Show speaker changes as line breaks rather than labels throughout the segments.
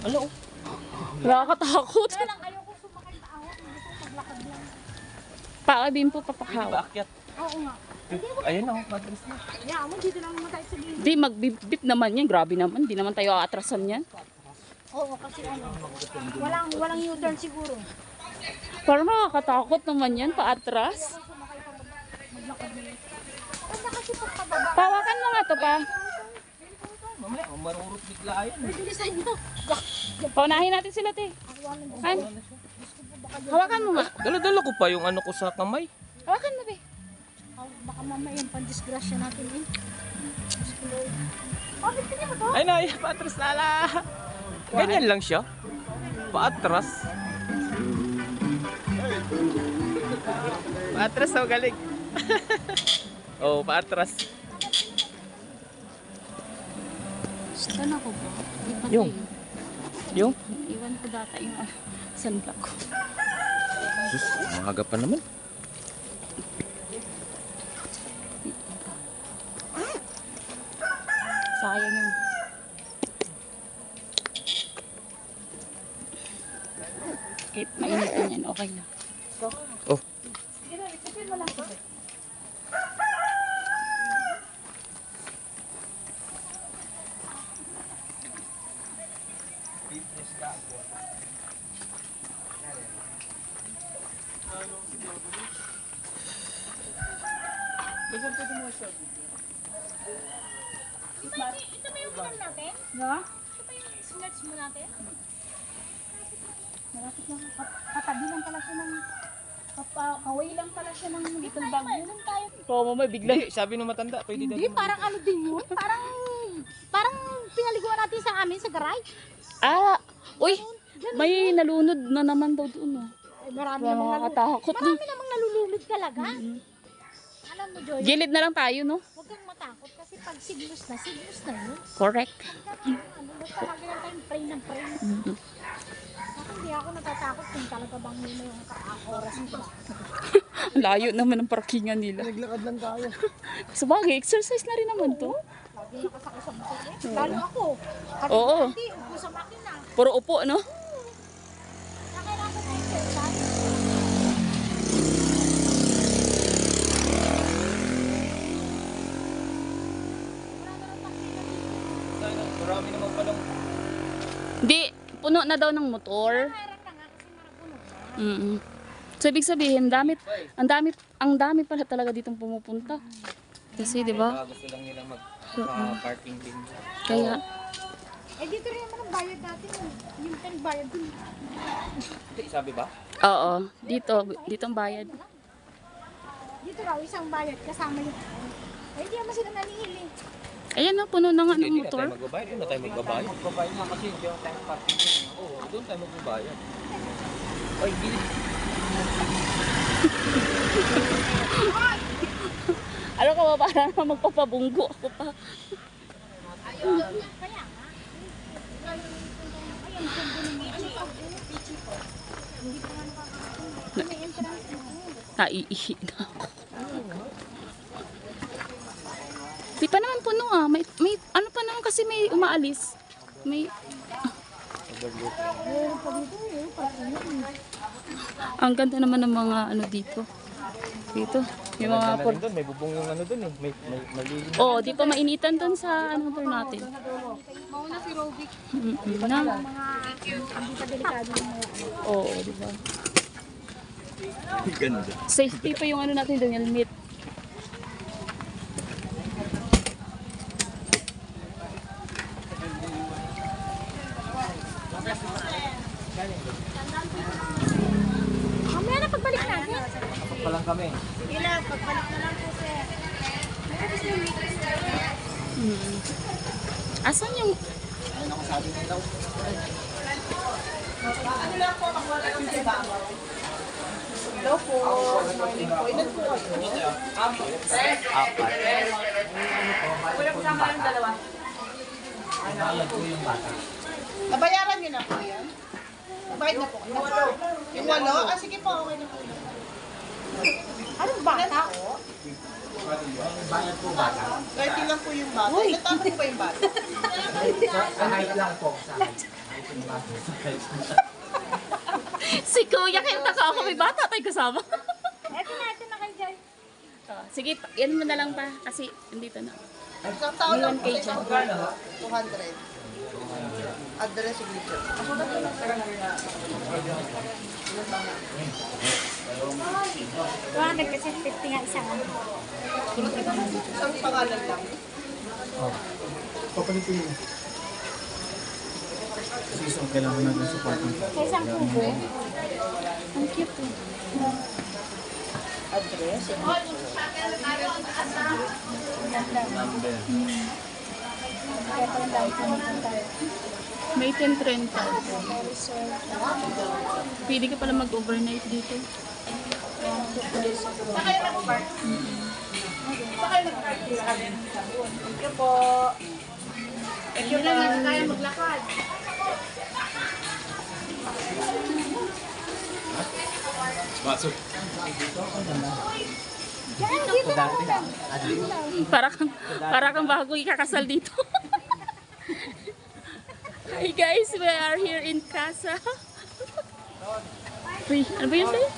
Ano?
Nakakatakot.
Kaya lang ayoko sumakay sa ahon. Gusto ko maglakad lang.
Paa din po
Pwede ba
papakawa.
akyat?
Oo nga.
Ayun ako, matras na.
Yeah, mo dito lang naman tayo sa gilid.
Di, magbibip naman yan. Grabe naman. Di naman tayo aatrasan yan.
Oo, kasi ano, walang U-turn siguro.
Parang nakakatakot naman yan, paatras.
Maglakad na yun. Kasi kasi pagkababa,
Pawakan mo nga to pa.
Mamaya, marurot bigla yan.
bilisan nyo.
Paunahin natin sila, te. Han, hawakan mo nga.
Dala-dala ko pa yung ano ko sa kamay.
Hawakan mo, be.
Baka mamaya yung pandisgrasya natin eh. Oh, gusto niyo ba to?
Ay na, paatras na la. Ganyan lang siya. Paatras. Paatras daw galing. Oh, paatras.
Saan ako ba?
Yung. Yung?
Iwan ko data yung sunblock ko.
Sus, maaga pa naman.
Sayang yun. Kahit mainitin yan, okay lang.
Oh.
Ito ba yung farm natin?
No?
Ito ba yung sinerch mo natin?
Malapit lang. Katabi lang pala siya ng... Away lang pala siya ng little bag.
Yun tayo.
Oo, mamay, biglang...
Hindi, sabi nung matanda, pwede
Hindi, parang ano din yun. Parang pinaliguan natin sa amin sa garage.
Ah! Uy! May nalunod na naman daw doon. Oh.
Ay, marami
Kaya
namang
makakatakot na.
marami namang nalulunod talaga. Alam mo, Joy,
Gilid na lang tayo, no?
huwag kang matakot kasi pag siglos na yun.
Correct.
Ano, basta lagi lang tayong pray ng pray. Ako hindi ako natatakot kung talaga bang yun na yung oras nito.
Ang layo naman ng parkingan nila.
Naglakad lang tayo.
Sa bagay, exercise na rin naman to.
Lagi nakasakay sa motor eh. Lalo ako.
Oo.
Hindi, upo sa makina.
Puro upo, no?
Nakailangan ko exercise.
Marami naman palang.
Hindi, puno na daw ng motor.
Kailan na nga kasi marabuno.
So, ibig sabihin, ang dami pala talaga ditong pumupunta. Kasi, di ba?
Gusto lang nila mag-parking din.
Kaya,
Eh dito rin naman ang bayad natin. Yung pinagbayad din.
Hindi, sabi ba?
oo, dito ang bayad.
Dito raw isang bayad kasama yung eh hindi naman sila nanihili.
Ayan na, puno na nga ng
Hindi na
motor.
tayo magbabayad. Hindi na tayo magbabayad. Magbabayad na kasi hindi na tayo parking din. Oo, doon tayo magbabayad. Ay, gilid.
Alam ko ba, parang magpapabunggo ako pa.
Kaya nga. Ayun, sundo ng pichi po. Hindi pa nga nakakatawa. May entrance na.
Naiihi na ako. Di pa naman puno ah. May ano pa naman kasi may umaalis. May... Ang ganda naman ng mga ano dito. Dito. Yung mga...
Maganda na rin doon. May bubong yung ano doon eh. May malilim.
Oh, di pa mainitan doon sa ano motor natin.
Mauna si Robic.
Na.
Mga hindi pa delikado yung mga
Oo, di ba?
Ganda.
Safety pa yung ano natin doon, helmet.
mamaya na pagbalik natin.
Kapag pa lang kami.
Sige lang, pagbalik na lang po sir.
Asan yung...
Ano ako sabi nila daw?
Hello po. Morning po. Ilan po kayo?
Apat.
Wala po sama yung dalawa.
Bayad ko yung bata.
Nabayaran niyo na po yan? Nabayad na po. Yung walo? Ah, sige po. Okay na po.
Anong bata?
Bayad ko bata.
30 lang po yung bata. Ilan taon po ba yung bata?
Sa height lang po. Sa height.
Si Kuya, kaya taka ako, may bata tayo kasama.
Ito na kayo dyan.
Sige, yan mo na lang pa, kasi andito na.
Isang taon lang po
May 1K
sa
dyan.
200. Address signature.
200 kasi 50 nga isang ano.
Isang pangalan lang.
Papalitin mo. Kasi isang kailangan natin support.
Sa isang tubo.
Ang cute eh.
Address signature.
Number.
Kaya pala dahil pumunta.
May 10:30. Pwede ka pala mag-overnight dito.
Thank you po. Thank you po. Kaya maglakad.
Masok.
Diyan, dito na muna.
Para kang bago ikakasal dito. Hi guys, we are here in Casa. Uy, ano ba yun tayo?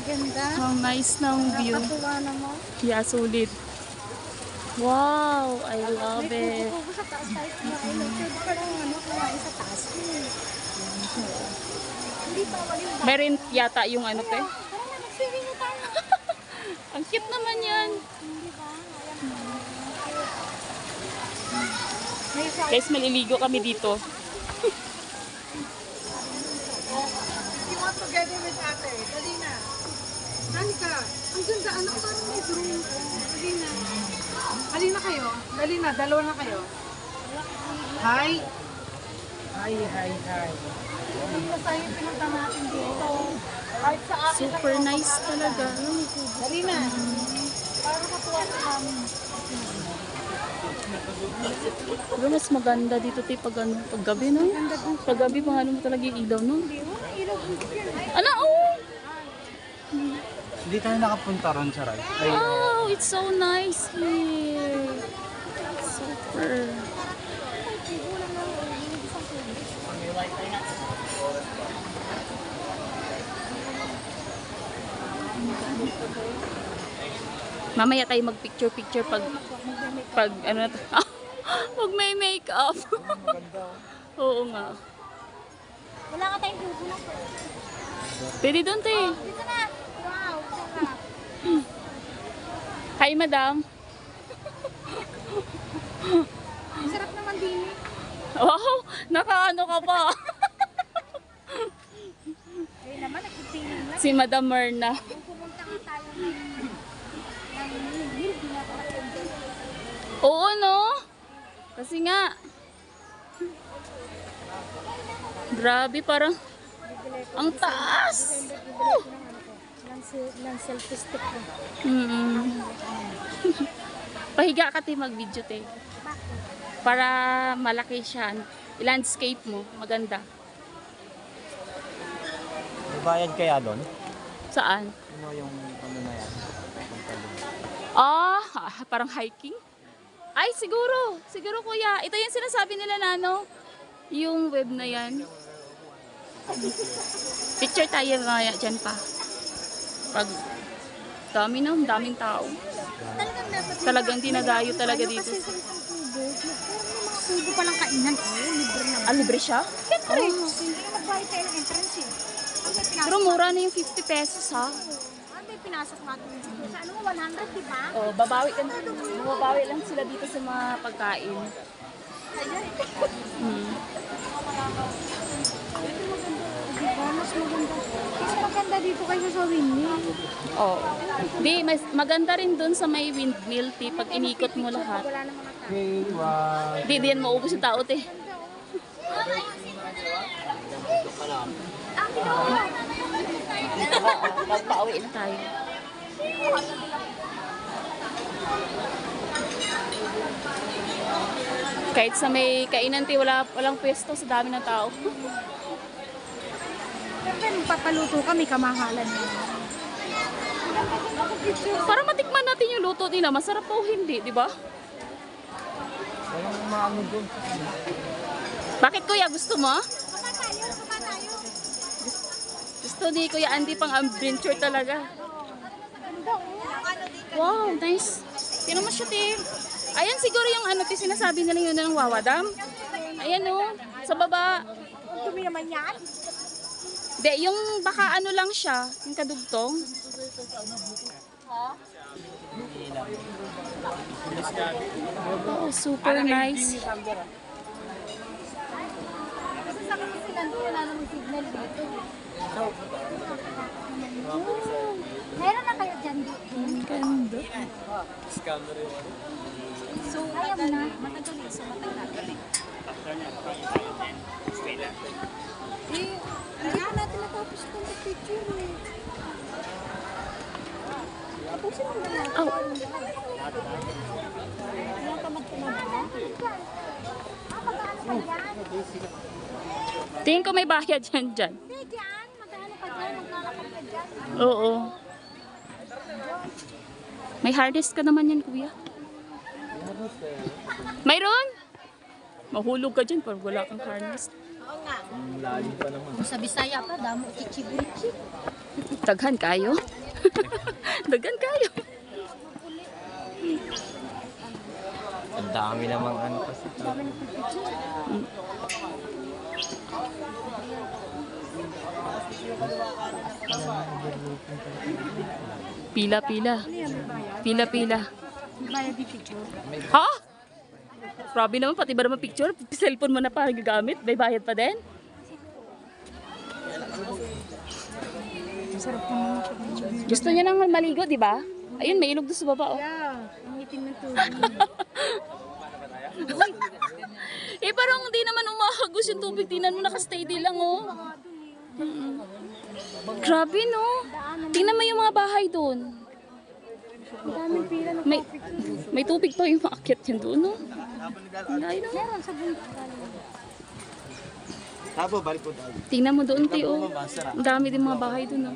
Ganda.
Ang nice ng view.
Nakatuwa naman.
Yeah, sulit. Wow, I love it.
Kuko sa taas tayo kumain. Pwede pa lang ano, kumain sa taas. Hindi pa wala yung
May rent yata yung ano te.
Tara na, mag-swimming na tayo.
Ang cute naman yan.
Hindi ba? May sa
Guys, maliligo kami dito.
You want together with ate. Dali na. Halika. Ang ganda. Ano parang may room. Dali na. Halina kayo. Dali na. Dalawa na kayo. Hi. Hi, hi, hi. Ang tayo pinunta natin dito. Kahit sa akin.
Super nice talaga.
Dali na. Para matuwa sa amin.
Pero mas maganda dito tayo pag ano, pag gabi no? Pag gabi pang ano mo talaga yung ilaw no? Ano? Oh!
Hindi tayo nakapunta ron sa right. Ay,
Oh, it's so nice here. Super. Mamaya tayo mag-picture-picture pag ano na to. Pag may makeup. Oo nga.
Wala ka tayong tubo na.
Pwede doon tayo.
Dito na. Wow, sarap.
Hi, madam.
Ang sarap naman din.
Wow, nakaano ka pa.
Kaya naman, nagpipiling lang.
Si Madam Myrna.
Kung pumunta nga tayo ng Hill, di na ako nag-enjoy.
Oo, no? Kasi nga, grabe, parang, ang taas!
Ng selfie stick ko.
Pahiga ka tayo mag-video tayo.
Bakit?
Para malaki siya. I-landscape mo, maganda.
may bayad kaya doon?
Saan?
Ano yung ano na yan? Punta doon.
Parang hiking? Ay, siguro. Siguro, kuya. Ito yung sinasabi nila na ano, yung web na yan. Picture tayo maya dyan pa. Pag daming tao.
Talagang dapat
Talagang dinadayo talaga dito.
Kasi sa isang tubo, meron mga tubo palang kainan. Libre naman.
Libre siya?
Siyempre, hindi magbayad tayo ng entrance eh. Ano may pinasok?
Pero mura na yung 50 pesos ha.
Ano may pinasok natin? Sa ano, 100, di ba?
Oh, babawi lang sila dito sa mga pagkain.
Diba? Mas maganda. Mas maganda dito kaysa sa windmill.
Oh. Di, mas maganda rin dun sa may windmill, ti, pag inikot mo lahat.
Wala naman ang tao.
Okay, wow.
Di, diyan maubos yung tao, te. Pauwi na tayo. Kahit sa may kainan, te, walang pwesto sa dami ng tao.
Siyempre, magpapaluto kami, kamahalan na.
Para matikman natin yung luto nila, masarap o hindi, di ba?
Walang maano doon.
Bakit kuya, gusto mo?
Kuha tayo, kuha tayo.
Gusto ni Kuya Andy pang adventure talaga.
Ganda oh.
Wow, nice. Tino mo siya, Tim. Ayan siguro yung ano, Tim, sinasabi nila yun ng Wawa Dam. Ayan oh, sa baba.
Ang dumi naman yan.
De, yung baka ano lang siya, yung kadugtong. Oh, super nice.
Kasi sa kasi sila doon, wala namang signal dito. Meron na kayo dyan dito.
Ganda.
So, ayaw mo na. Matagal eh. So, matagal. Eh, hindi pa natin natapos itong picture eh. Tapusin mo na natin.
Oh.
Walang ka magpinaba. Magkano pa yan?
Tingin ko may bayad yan dyan.
Hindi dyan. Magkano pa dyan? Maglalakad ka dyan.
Oo. May hard disk ka naman yan, kuya. Mayroon? Mahulog ka dyan pag wala kang harness.
Oo nga.
Lalim pa naman.
Kung sa Bisaya pa, damo chichi-burichi.
Daghan kayo? Daghan kayo?
Ang dami namang ano kasi.
Dami ng picture.
Pila-pila. Pila-pila.
Bayad di picture.
Ha? Grabe naman, pati ba naman picture? Cellphone mo na pa gagamit? May bayad pa din?
Sarap naman siya picture.
Gusto niya nang maligo, di ba? Ayun, may ilog doon sa baba, oh.
Yeah, ang itim ng tubig.
Eh, parang hindi naman umahagos yung tubig. Tingnan mo, naka-steady lang, oh. Mm-mm. Grabe, no? Tingnan mo yung mga bahay doon.
Ang daming pila ng
May tubig pa yung maakyat yan doon, no? Ang layo, no?
meron sa bundok.
Tabo, balik po tayo.
Tingnan mo doon, Tio. Ang dami din mga bahay doon, no?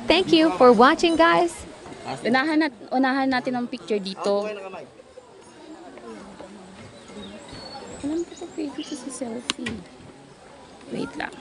Thank you for watching, guys.
Unahan natin ang picture dito. Alam ko pa pwede ito sa selfie. Wait lang.